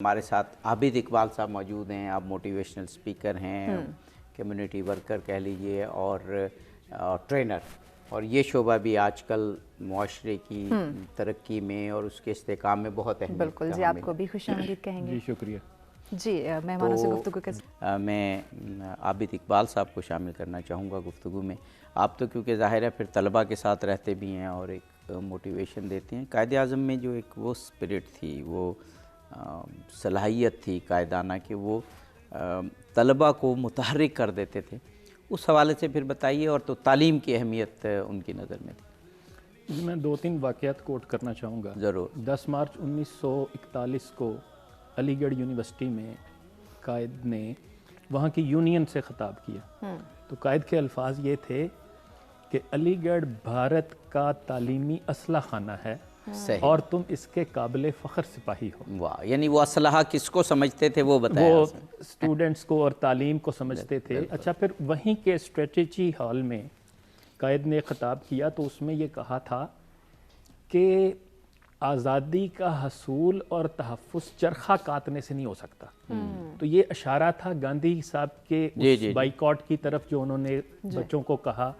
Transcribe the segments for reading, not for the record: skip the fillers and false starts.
ہمارے ساتھ عابد اقبال صاحب موجود ہیں. آپ موٹیویشنل اسپیکر ہیں, کمیونٹی ورکر کہہ لیجئے اور ٹرینر, اور یہ شعبہ بھی آج کل معاشرے کی ترقی میں اور اس کے استحکام میں بہت اہمیت. بالکل جی, آپ کو بھی خوش آمدید کہیں گے. جی شکریہ. جی مہمانوں سے گفتگو کے میں عابد اقبال صاحب کو شامل کرنا چاہوں گا گفتگو میں. آپ تو کیونکہ ظاہر ہے پھر طلباء کے ساتھ رہتے بھی ہیں اور ایک موٹیویشن دیتے ہیں. قائد اعظم میں جو ایک وہ اسپرٹ تھی, وہ صلاحیت تھی قائدانہ کہ وہ طلباء کو متحرک کر دیتے تھے, اس حوالے سے پھر بتائیے. اور تو تعلیم کی اہمیت ان کی نظر میں تھی. میں 2-3 واقعات کوٹ کرنا چاہوں گا. ضرور. 10 مارچ 1941 کو علی گڑھ یونیورسٹی میں قائد نے وہاں کی یونین سے خطاب کیا. تو قائد کے الفاظ یہ تھے کہ علی گڑھ بھارت کا تعلیمی اسلحہ خانہ ہے اور تم اس کے قابل فخر سپاہی ہو. واہ, یعنی وہ اسلحہ کس کو سمجھتے تھے وہ بتایا. وہ اسٹوڈنٹس کو اور تعلیم کو سمجھتے تھے. اچھا, پھر وہیں کے اسٹریٹجی ہال میں قائد نے خطاب کیا تو اس میں یہ کہا تھا کہ آزادی کا حصول اور تحفظ چرخہ کاٹنے سے نہیں ہو سکتا. تو یہ اشارہ تھا گاندھی صاحب کے بائیکاٹ کی طرف, جو انہوں نے بچوں کو کہا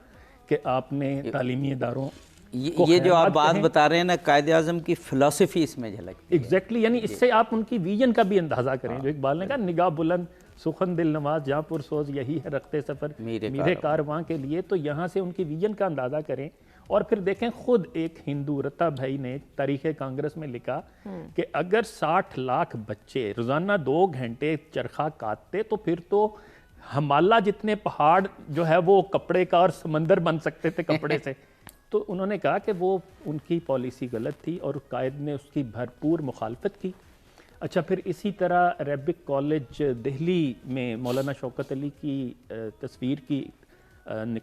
کہ آپ نے تعلیمی اداروں یہ جو آپ بات بتا رہے ہیں نا, قائد اعظم کی فلسفی اس میں جھلکتی ہے. ایگزیکٹلی, یعنی اس سے آپ ان کی ویژن کا بھی اندازہ کریں. جو اقبال نے کہا, نگاہ بلند سخن دل نواز جہاں پر سوز یہی ہے رختے سفر میرے کارواں کے لیے. تو یہاں سے ان کی ویژن کا اندازہ کریں. اور پھر دیکھیں, خود ایک ہندو رتا بھائی نے تاریخ کانگریس میں لکھا کہ اگر 60 لاکھ بچے روزانہ 2 گھنٹے چرخہ کاٹتے تو پھر تو ہمالہ جتنے پہاڑ جو ہے وہ کپڑے کا اور سمندر بن سکتے تھے کپڑے سے. تو انہوں نے کہا کہ وہ ان کی پالیسی غلط تھی اور قائد نے اس کی بھرپور مخالفت کی. اچھا, پھر اسی طرح عربک کالج دہلی میں مولانا شوکت علی کی تصویر کی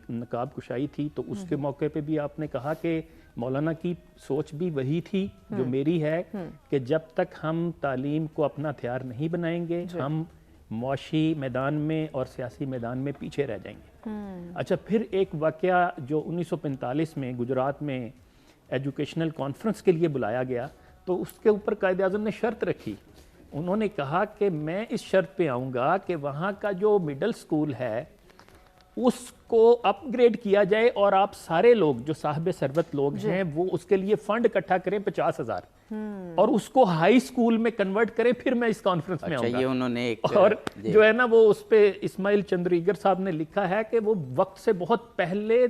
نقاب کشائی تھی. تو اس کے موقع پہ بھی آپ نے کہا کہ مولانا کی سوچ بھی وہی تھی جو میری ہے کہ جب تک ہم تعلیم کو اپنا ہتھیار نہیں بنائیں گے ہم معاشی میدان میں اور سیاسی میدان میں پیچھے رہ جائیں گے. اچھا, پھر ایک واقعہ جو 1945 میں گجرات میں ایجوکیشنل کانفرنس کے لیے بلایا گیا, تو اس کے اوپر قائد اعظم نے شرط رکھی. انہوں نے کہا کہ میں اس شرط پہ آؤں گا کہ وہاں کا جو مڈل سکول ہے اس کو اپ گریڈ کیا جائے اور آپ سارے لوگ جو صاحب ثروت لوگ ہیں وہ اس کے لیے فنڈ اکٹھا کریں 50,000 اور اس کو ہائی سکول میں کنورٹ کریں, پھر میں اس کانفرنس میں آؤں گا. یہ انہوں نے اور جو ہے نا وہ اس پہ اسماعیل چندریگر صاحب نے لکھا ہے کہ وہ وقت سے بہت پہلے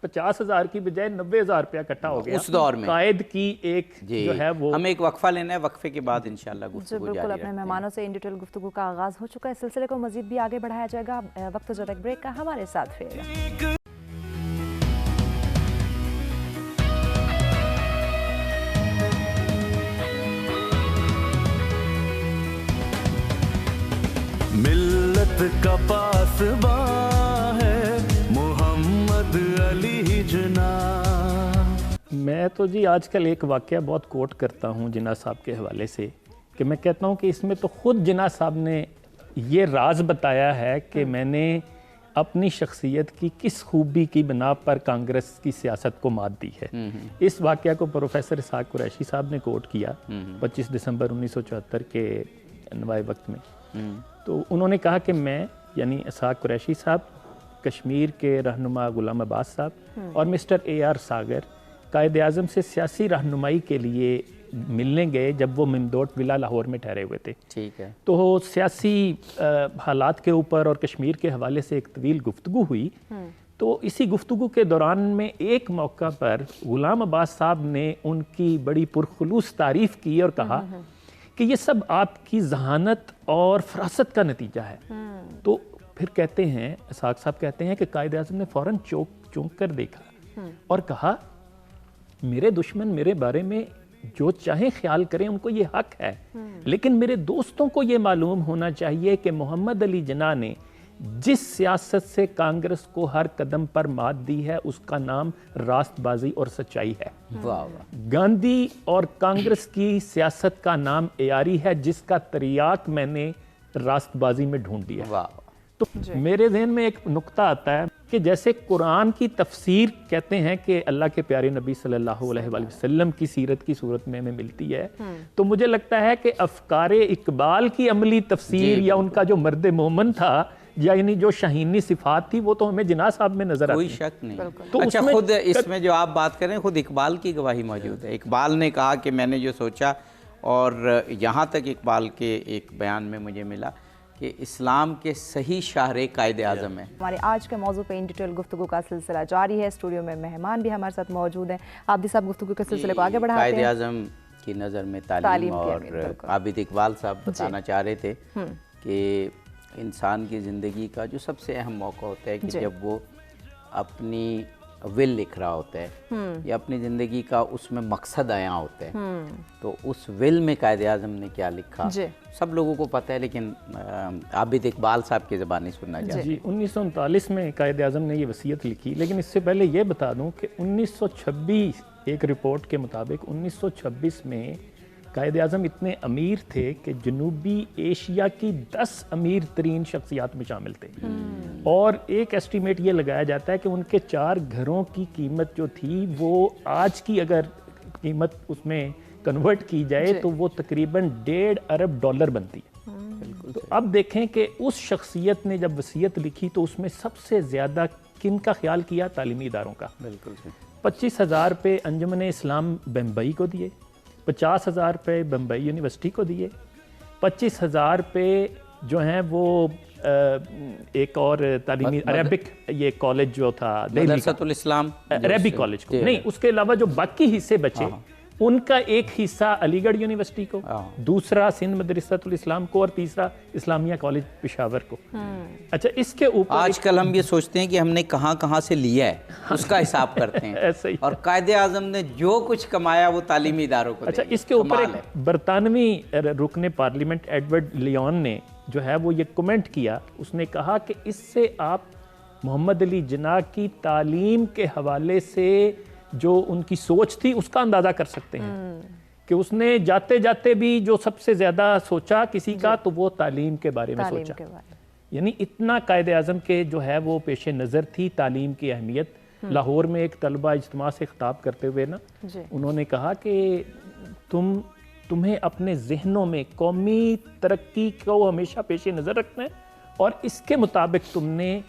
50,000 کی بجائے 90,000 روپیہ اکٹھا ہو گیا اس دور میں. قائد کی ایک جو ہے وہ. ہمیں ایک وقفہ لینا ہے, وقفے کے بعد انشاءاللہ گفتگو جاری بالکل. اپنے مہمانوں سے ان ڈیٹیل گفتگو کا آغاز ہو چکا ہے. سلسلے کو مزید بھی آگے بڑھایا جائے گا. وقت ہو جاتا ہے بریک کا, ہمارے ساتھ رہیے گا. ملت کا پاسباں ہے محمد علی جناح. میں تو جی آج کل ایک واقعہ بہت کوٹ کرتا ہوں جناح صاحب کے حوالے سے, کہ میں کہتا ہوں کہ اس میں تو خود جناح صاحب نے یہ راز بتایا ہے کہ میں نے اپنی شخصیت کی کس خوبی کی بنا پر کانگریس کی سیاست کو مات دی ہے. اس واقعہ کو پروفیسر اسحاق قریشی صاحب نے کوٹ کیا 25 دسمبر 1974 کے انواع وقت میں. تو انہوں نے کہا کہ میں یعنی اسحاق قریشی صاحب, کشمیر کے رہنما غلام عباس صاحب اور مسٹر اے آر ساگر قائد اعظم سے سیاسی رہنمائی کے لیے ملنے گئے جب وہ ممدوٹ ولا لاہور میں ٹھہرے ہوئے تھے. ٹھیک ہے. تو سیاسی حالات کے اوپر اور کشمیر کے حوالے سے ایک طویل گفتگو ہوئی. تو اسی گفتگو کے دوران میں ایک موقع پر غلام عباس صاحب نے ان کی بڑی پرخلوص تعریف کی اور کہا کہ یہ سب آپ کی ذہانت اور فراست کا نتیجہ ہے. تو پھر کہتے ہیں, اسحاق صاحب کہتے ہیں کہ قائد اعظم نے فوراً چونک کر دیکھا اور کہا میرے دشمن میرے بارے میں جو چاہیں خیال کریں, ان کو یہ حق ہے, لیکن میرے دوستوں کو یہ معلوم ہونا چاہیے کہ محمد علی جناح نے جس سیاست سے کانگریس کو ہر قدم پر مات دی ہے اس کا نام راست بازی اور سچائی ہے. گاندھی اور کانگریس کی سیاست کا نام عیاری ہے جس کا تریاق میں نے راست بازی میں ڈھونڈ دیا. تو میرے ذہن میں ایک نقطہ آتا ہے کہ جیسے قرآن کی تفسیر کہتے ہیں کہ اللہ کے پیارے نبی صلی اللہ علیہ وآلہ وسلم کی سیرت کی صورت میں ہمیں ملتی ہے، تو مجھے لگتا ہے کہ افکار اقبال کی عملی تفسیر یا ان کا جو مرد مومن تھا، یعنی جو شاہینی صفات تھی، وہ تو ہمیں جناح صاحب میں نظر آتی ہے. کوئی شک نہیں. اچھا، خود اس میں جو آپ بات کریں، خود اقبال کی گواہی موجود ہے. اقبال نے کہا کہ میں نے جو سوچا، اور یہاں تک اقبال کے ایک بیان میں مجھے ملا کہ اسلام کے صحیح شاہراہ قائد اعظم ہے. ہمارے آج کے موضوع پہ ان ڈیٹیل گفتگو کا سلسلہ جاری ہے. اسٹوڈیو میں مہمان بھی ہمارے ساتھ موجود ہیں. عابدی صاحب گفتگو کے سلسلے کو آگے بڑھاتے ہیں. قائد اعظم کی نظر میں تعلیم، اور عابد اقبال صاحب بتانا چاہ رہے تھے کہ انسان کی زندگی کا جو سب سے اہم موقع ہوتا ہے کہ جب وہ اپنی ول لکھ رہا ہوتا ہے یا اپنی زندگی کا اس میں مقصد آیا ہوتا ہے، تو اس ول میں قائد اعظم نے کیا لکھا سب لوگوں کو پتہ ہے، لیکن عابد اقبال صاحب کی زبانی سننا چاہتے ہیں. 1939 میں قائد اعظم نے یہ وصیت لکھی، لیکن اس سے پہلے یہ بتا دوں کہ 1926 ایک رپورٹ کے مطابق 1926 میں قائد اعظم اتنے امیر تھے کہ جنوبی ایشیا کی 10 امیر ترین شخصیات میں شامل تھے، اور ایک ایسٹیمیٹ یہ لگایا جاتا ہے کہ ان کے 4 گھروں کی قیمت جو تھی وہ آج کی اگر قیمت اس میں کنورٹ کی جائے تو وہ تقریباً $1.5 ارب بنتی ہے. تو اب دیکھیں کہ اس شخصیت نے جب وصیت لکھی تو اس میں سب سے زیادہ کن کا خیال کیا؟ تعلیمی اداروں کا. 25,000 روپے انجمن اسلام بمبئی کو دیے، 50,000 روپے بمبئی یونیورسٹی کو دیے، 25,000 روپے جو ہیں وہ ایک اور تعلیمی عربک یہ کالج جو تھا مدرسۃ الاسلام عربک کالج کو نہیں، اس کے علاوہ جو باقی حصے بچے ان کا ایک حصہ علی گڑھ یونیورسٹی کو، دوسرا سندھ مدرسۃ الاسلام کو، اور تیسرا اسلامیہ کالج پشاور کو. اچھا، اس کے اوپر آج کل ہم یہ سوچتے ہیں کہ ہم نے کہاں کہاں سے لیا ہے اس کا حساب کرتے ہیں، اور قائد اعظم نے جو کچھ کمایا وہ تعلیمی اداروں کو. اچھا، اس کے اوپر ایک برطانوی رکن پارلیمنٹ ایڈورڈ لیون نے جو ہے وہ یہ کمنٹ کیا. اس نے کہا کہ اس سے آپ محمد علی جناح کی تعلیم کے حوالے سے جو ان کی سوچ تھی اس کا اندازہ کر سکتے ہیں کہ اس نے جاتے جاتے بھی جو سب سے زیادہ سوچا کسی کا تو وہ تعلیم کے بارے میں سوچا. یعنی اتنا قائد اعظم کے جو ہے وہ پیش نظر تھی تعلیم کی اہمیت. لاہور میں ایک طلبہ اجتماع سے خطاب کرتے ہوئے انہوں نے کہا کہ تمہیں اپنے ذہنوں میں قومی ترقی کو ہمیشہ پیش نظر رکھنا ہے، اور اس کے مطابق تم نے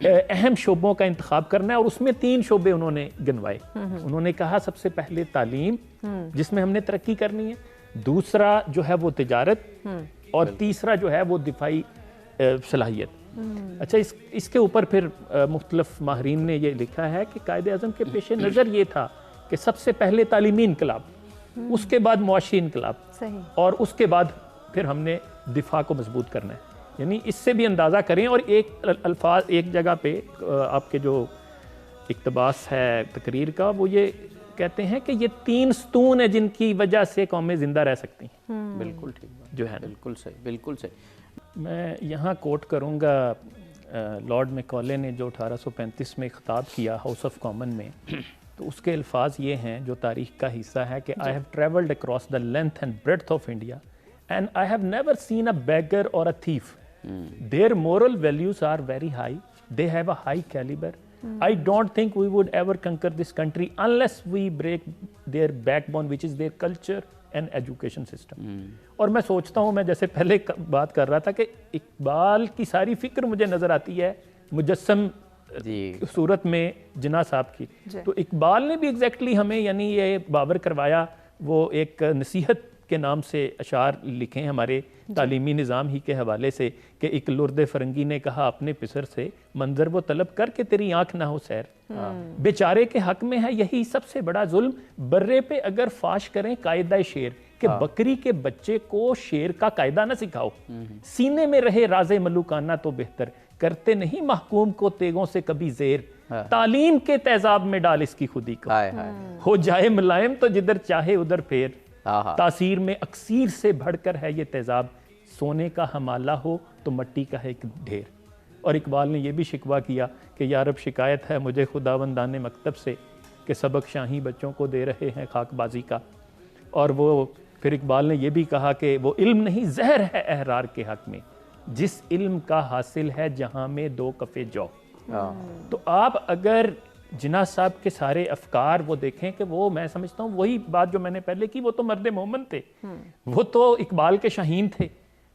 اہم شعبوں کا انتخاب کرنا ہے. اور اس میں 3 شعبے انہوں نے گنوائے. انہوں نے کہا سب سے پہلے تعلیم جس میں ہم نے ترقی کرنی ہے، دوسرا جو ہے وہ تجارت، اور تیسرا جو ہے وہ دفاعی صلاحیت. اچھا، اس کے اوپر پھر مختلف ماہرین نے یہ لکھا ہے کہ قائد اعظم کے پیش نظر یہ تھا کہ سب سے پہلے تعلیمی انقلاب، اس کے بعد معاشی انقلاب، اور اس کے بعد پھر ہم نے دفاع کو مضبوط کرنا ہے. یعنی اس سے بھی اندازہ کریں. اور ایک الفاظ ایک جگہ پہ آپ کے جو اقتباس ہے تقریر کا وہ یہ کہتے ہیں کہ یہ 3 ستون ہیں جن کی وجہ سے قومیں زندہ رہ سکتی ہیں. بالکل ٹھیک جو ہے بالکل صحیح، بالکل صحیح. میں یہاں کوٹ کروں گا لارڈ میکالے نے جو 1835 میں خطاب کیا ہاؤس آف کامن میں، تو اس کے الفاظ یہ ہیں جو تاریخ کا حصہ ہے کہ I have travelled across the length and breadth of India and I have never seen a beggar or a thief. Their moral values are very high. They have a high caliber. I don't think we would ever conquer this country unless we break their backbone, which is their culture and education system. اور میں سوچتا ہوں، میں جیسے پہلے بات کر رہا تھا کہ اقبال کی ساری فکر مجھے نظر آتی ہے مجسم صورت میں جناح صاحب کی. تو اقبال نے بھی ایگزیکٹلی ہمیں یعنی یہ باور کروایا. وہ ایک نصیحت کے نام سے اشعار لکھیں ہمارے تعلیمی نظام ہی کے حوالے سے کہ ایک لرد فرنگی نے کہا اپنے پسر سے، منظر وہ طلب کر کے تیری آنکھ نہ ہو سیر. بیچارے کے حق میں ہے یہی سب سے بڑا ظلم، برے پہ اگر فاش کریں قاعدہ شیر، کہ بکری کے بچے کو شیر کا قاعدہ نہ سکھاؤ. سینے میں رہے راز ملوکانہ تو بہتر، کرتے نہیں محکوم کو تیغوں سے کبھی زیر. تعلیم کے تیزاب میں ڈال اس کی خودی کو، ہو جائے ملائم تو جدھر چاہے ادھر پھیر. تاثیر میں اکثیر سے بڑھ کر ہے یہ تیزاب، سونے کا حمالہ ہو تو مٹی کا ہے ایک ڈھیر. اور اقبال نے یہ بھی شکوہ کیا کہ یا رب شکایت ہے مجھے خداوندان مکتب سے کہ سبق شاہی بچوں کو دے رہے ہیں خاک بازی کا. اور وہ پھر اقبال نے یہ بھی کہا کہ وہ علم نہیں زہر ہے احرار کے حق میں، جس علم کا حاصل ہے جہاں میں 2 کفے جو. تو آپ اگر جناح صاحب کے سارے افکار وہ دیکھیں کہ وہ میں سمجھتا ہوں وہی بات جو میں نے پہلے کی، وہ تو مرد مومن تھے، وہ تو اقبال کے شاہین تھے،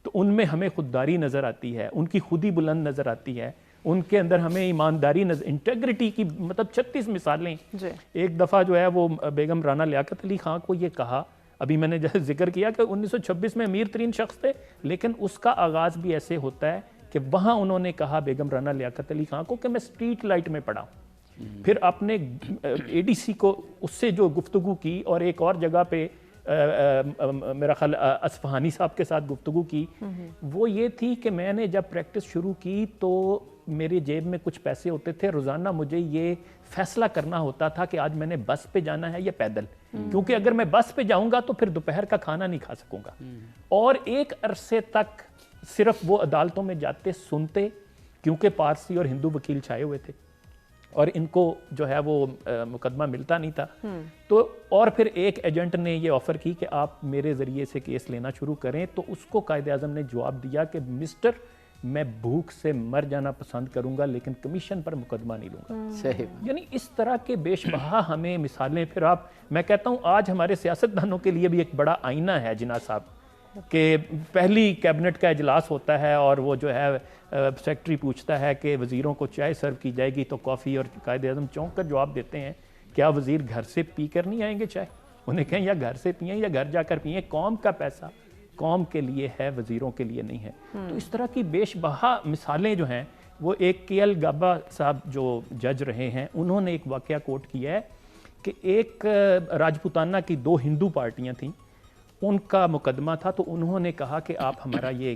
تو ان میں ہمیں خودداری نظر آتی ہے، ان کی خودی بلند نظر آتی ہے، ان کے اندر ہمیں ایمانداری نظر، انٹیگریٹی کی مطلب 36 مثالیں. ایک دفعہ جو ہے وہ بیگم رانا لیاقت علی خان کو یہ کہا، ابھی میں نے جیسے ذکر کیا کہ 1926 میں امیر ترین شخص تھے، لیکن اس کا آغاز بھی ایسے ہوتا ہے کہ وہاں انہوں نے کہا بیگم رانا لیاقت علی خان کو کہ میں اسٹریٹ لائٹ میں پڑھا ہوں. پھر اپنے اے ڈی سی کو اس سے جو گفتگو کی، اور ایک اور جگہ پہ میرا خیال اصفہانی صاحب کے ساتھ گفتگو کی، وہ یہ تھی کہ میں نے جب پریکٹس شروع کی تو میری جیب میں کچھ پیسے ہوتے تھے، روزانہ مجھے یہ فیصلہ کرنا ہوتا تھا کہ آج میں نے بس پہ جانا ہے یا پیدل، کیونکہ اگر میں بس پہ جاؤں گا تو پھر دوپہر کا کھانا نہیں کھا سکوں گا. اور ایک عرصے تک صرف وہ عدالتوں میں جاتے سنتے، کیونکہ پارسی اور ہندو وکیل چھائے ہوئے تھے اور ان کو جو ہے وہ مقدمہ ملتا نہیں تھا. تو اور پھر ایک ایجنٹ نے یہ آفر کی کہ آپ میرے ذریعے سے کیس لینا شروع کریں، تو اس کو قائد اعظم نے جواب دیا کہ مسٹر میں بھوک سے مر جانا پسند کروں گا لیکن کمیشن پر مقدمہ نہیں لوں گا. صحیح. یعنی اس طرح کے بیش بہا ہمیں مثالیں. پھر آپ، میں کہتا ہوں آج ہمارے سیاستدانوں کے لیے بھی ایک بڑا آئینہ ہے جناح صاحب، کہ پہلی کیبنٹ کا اجلاس ہوتا ہے اور وہ جو ہے سیکٹری پوچھتا ہے کہ وزیروں کو چائے سرو کی جائے گی تو کافی، اور قائد اعظم چونک کر جواب دیتے ہیں کیا وزیر گھر سے پی کر نہیں آئیں گے چائے؟ انہیں کہیں یا گھر سے پئیں یا گھر جا کر پئیں، قوم کا پیسہ قوم کے لیے ہے، وزیروں کے لیے نہیں ہے. تو اس طرح کی بیش بہا مثالیں جو ہیں وہ ایک کے ایل گابا صاحب جو جج رہے ہیں انہوں نے ایک واقعہ کوٹ کیا ہے کہ ایک راجپوتانہ کی 2 ہندو پارٹیاں تھیں، ان کا مقدمہ تھا، تو انہوں نے کہا کہ آپ ہمارا یہ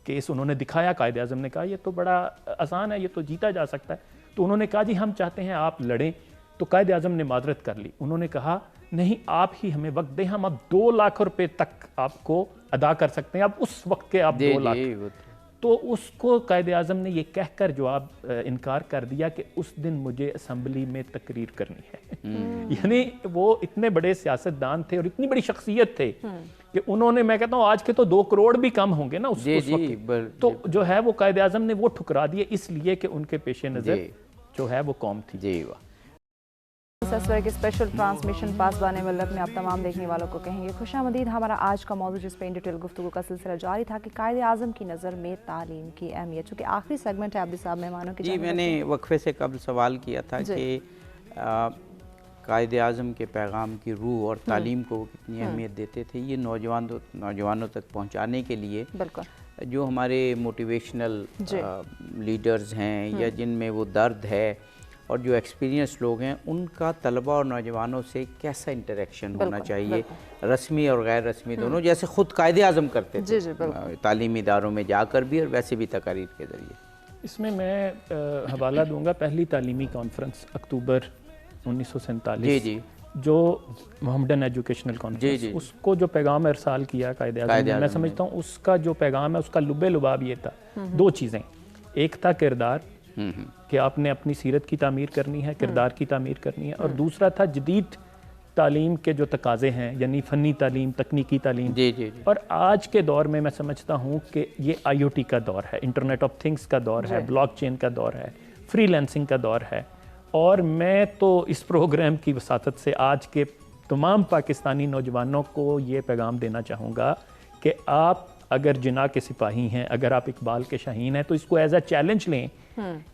کیس، انہوں نے دکھایا، قائد اعظم نے کہا یہ تو بڑا آسان ہے، یہ تو جیتا جا سکتا ہے. تو انہوں نے کہا جی ہم چاہتے ہیں آپ لڑیں. تو قائد اعظم نے معذرت کر لی، انہوں نے کہا نہیں آپ ہی ہمیں وقت دیں، ہم اب 2 لاکھ روپے تک آپ کو ادا کر سکتے ہیں، اب اس وقت کے آپ 2 لاکھ. تو اس کو قائد اعظم نے یہ کہہ کر جواب انکار کر دیا کہ اس دن مجھے اسمبلی میں تقریر کرنی ہے. یعنی وہ اتنے بڑے سیاستدان تھے اور اتنی بڑی شخصیت تھے کہ انہوں نے، میں کہتا ہوں آج کے تو 2 کروڑ بھی کم ہوں گے نا اس وقت، تو جو ہے وہ قائد اعظم نے وہ ٹھکرا دیے اس لیے کہ ان کے پیش نظر جو ہے وہ قوم تھی. جی واہ. سسور کی اسپیشل ٹرانسمیشن پاسبان ملت میں آپ تمام دیکھنے والوں کو کہیں گے خوش آمدید. ہمارا آج کا موضوع جس پہ ان ڈیٹیل گفتگو کا سلسلہ جاری تھا کہ قائد اعظم کی نظر میں تعلیم کی اہمیت، چونکہ آخری سیگمنٹ ہے عبدی صاحب مہمانوں کی. جی میں نے وقفے سے قبل سوال کیا تھا کہ قائد اعظم کے پیغام کی روح اور تعلیم کو کتنی اہمیت دیتے تھے. یہ نوجوانوں تک پہنچانے کے لیے جو ہمارے موٹیویشنل لیڈرز ہیں یا جن میں وہ درد ہے اور جو ایکسپیرینس لوگ ہیں، ان کا طلبہ اور نوجوانوں سے کیسا انٹریکشن ہونا چاہیے، رسمی اور غیر رسمی دونوں، جیسے خود قائد اعظم کرتے تھے تعلیمی اداروں میں جا کر بھی اور ویسے بھی تقاریر کے ذریعے. اس میں میں حوالہ دوں گا پہلی تعلیمی کانفرنس اکتوبر 1947 جو محمدن ایجوکیشنل کانفرنس، اس کو جو پیغام ارسال کیا قائد اعظم نے، میں سمجھتا ہوں اس کا جو پیغام ہے اس کا لب لباب یہ تھا 2 چیزیں. ایک تھا کردار، کہ آپ نے اپنی سیرت کی تعمیر کرنی ہے، کردار کی تعمیر کرنی ہے، اور دوسرا تھا جدید تعلیم کے جو تقاضے ہیں، یعنی فنی تعلیم، تکنیکی تعلیم. اور آج کے دور میں میں سمجھتا ہوں کہ یہ آئی او ٹی کا دور ہے، انٹرنیٹ آف تھنگس کا دور ہے، بلاک چین کا دور ہے، فری لینسنگ کا دور ہے. اور میں تو اس پروگرام کی وساطت سے آج کے تمام پاکستانی نوجوانوں کو یہ پیغام دینا چاہوں گا کہ آپ اگر جناح کے سپاہی ہیں، اگر آپ اقبال کے شاہین ہیں، تو اس کو ایز اے چیلنج لیں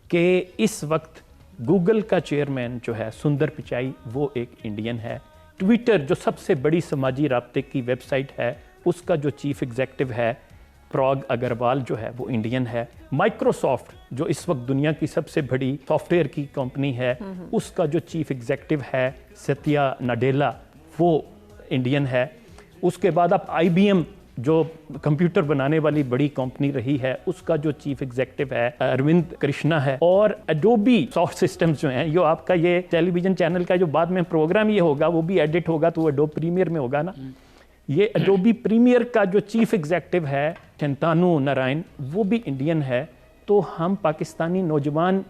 کہ اس وقت گوگل کا چیئرمین جو ہے سندر پچائی وہ ایک انڈین ہے. ٹویٹر جو سب سے بڑی سماجی رابطے کی ویب سائٹ ہے اس کا جو چیف ایگزیکٹو ہے پراگ اگروال جو ہے وہ انڈین ہے. مائکروسافٹ جو اس وقت دنیا کی سب سے بڑی سافٹ ویئر کی کمپنی ہے اس کا جو چیف ایگزیکٹو ہے ستیا نڈیلا وہ انڈین ہے. اس کے بعد آپ آئی بی ایم جو کمپیوٹر بنانے والی بڑی کمپنی رہی ہے اس کا جو چیف ایگزیکٹو ہے اروند کرشنا ہے. اور ایڈوبی سافٹ سسٹمز جو ہیں، جو آپ کا یہ ٹیلی ویژن چینل کا جو بعد میں پروگرام یہ ہوگا وہ بھی ایڈٹ ہوگا تو وہ ایڈوب پریمیئر میں ہوگا نا، یہ ایڈوبی پریمیئر کا جو چیف ایگزیکٹو ہے شنتانو نارائن وہ بھی انڈین ہے. تو ہم پاکستانی نوجوان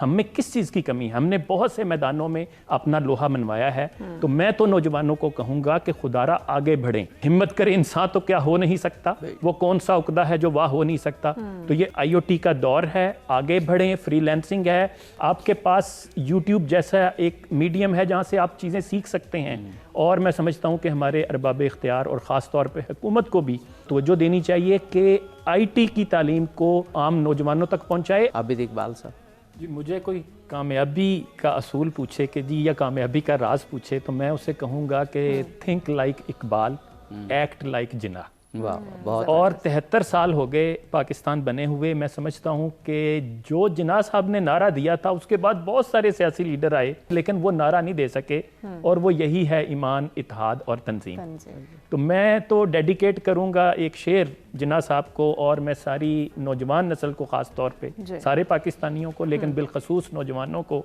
ہم میں کس چیز کی کمی ہے؟ ہم نے بہت سے میدانوں میں اپنا لوہا منوایا ہے، تو میں تو نوجوانوں کو کہوں گا کہ خدارا آگے بڑھیں، ہمت کریں، انسان تو کیا ہو نہیں سکتا، وہ کون سا عقدہ ہے جو واہ ہو نہیں سکتا۔ تو یہ آئی او ٹی کا دور ہے، آگے بڑھیں، فری لینسنگ ہے، آپ کے پاس یوٹیوب جیسا ایک میڈیم ہے جہاں سے آپ چیزیں سیکھ سکتے ہیں، اور میں سمجھتا ہوں کہ ہمارے ارباب اختیار اور خاص طور پہ حکومت کو بھی توجہ دینی چاہیے کہ آئی ٹی کی تعلیم کو عام نوجوانوں تک پہنچائے۔ عابد اقبال صاحب، جی مجھے کوئی کامیابی کا اصول پوچھے کہ جی یا کامیابی کا راز پوچھے تو میں اسے کہوں گا کہ think like Iqbal, act like Jinnah. بہت اور 73 سال ہو گئے پاکستان بنے ہوئے، میں سمجھتا ہوں کہ جو جناح صاحب نے نعرہ دیا تھا اس کے بعد بہت سارے سیاسی لیڈر آئے لیکن وہ نعرہ نہیں دے سکے، اور وہ یہی ہے ایمان، اتحاد اور تنظیم۔ تو میں تو ڈیڈیکیٹ کروں گا ایک شعر جناح صاحب کو، اور میں ساری نوجوان نسل کو خاص طور پہ، سارے پاکستانیوں کو لیکن بالخصوص نوجوانوں کو،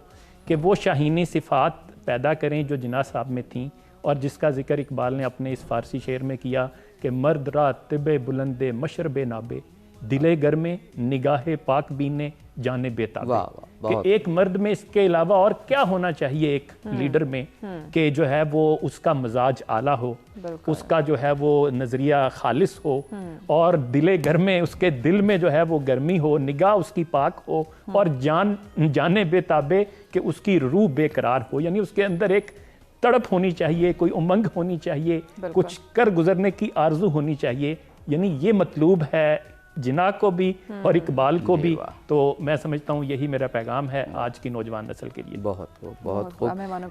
کہ وہ شاہینی صفات پیدا کریں جو جناح صاحب میں تھیں، اور جس کا ذکر اقبال نے اپنے اس فارسی شعر میں کیا کہ مرد را طب بلند مشرب نابے، دل گرمے نگاہ پاک بینے جانے بے تابے۔ کہ ایک مرد میں اس کے علاوہ اور کیا ہونا چاہیے ایک لیڈر میں، کہ جو ہے وہ اس کا مزاج اعلیٰ ہو، اس کا جو ہے وہ نظریہ خالص ہو، اور دل گرمے، اس کے دل میں جو ہے وہ گرمی ہو، نگاہ اس کی پاک ہو، اور جانے بے تابے، کہ اس کی روح بے قرار ہو، یعنی اس کے اندر ایک تڑپ ہونی چاہیے، کوئی امنگ ہونی چاہیے، کچھ کر گزرنے کی آرزو ہونی چاہیے۔ یعنی یہ مطلوب ہے جناح کو بھی اور اقبال کو بھی۔ تو میں سمجھتا ہوں یہی میرا پیغام ہے آج کی نوجوان نسل کے لیے۔ بہت خوب۔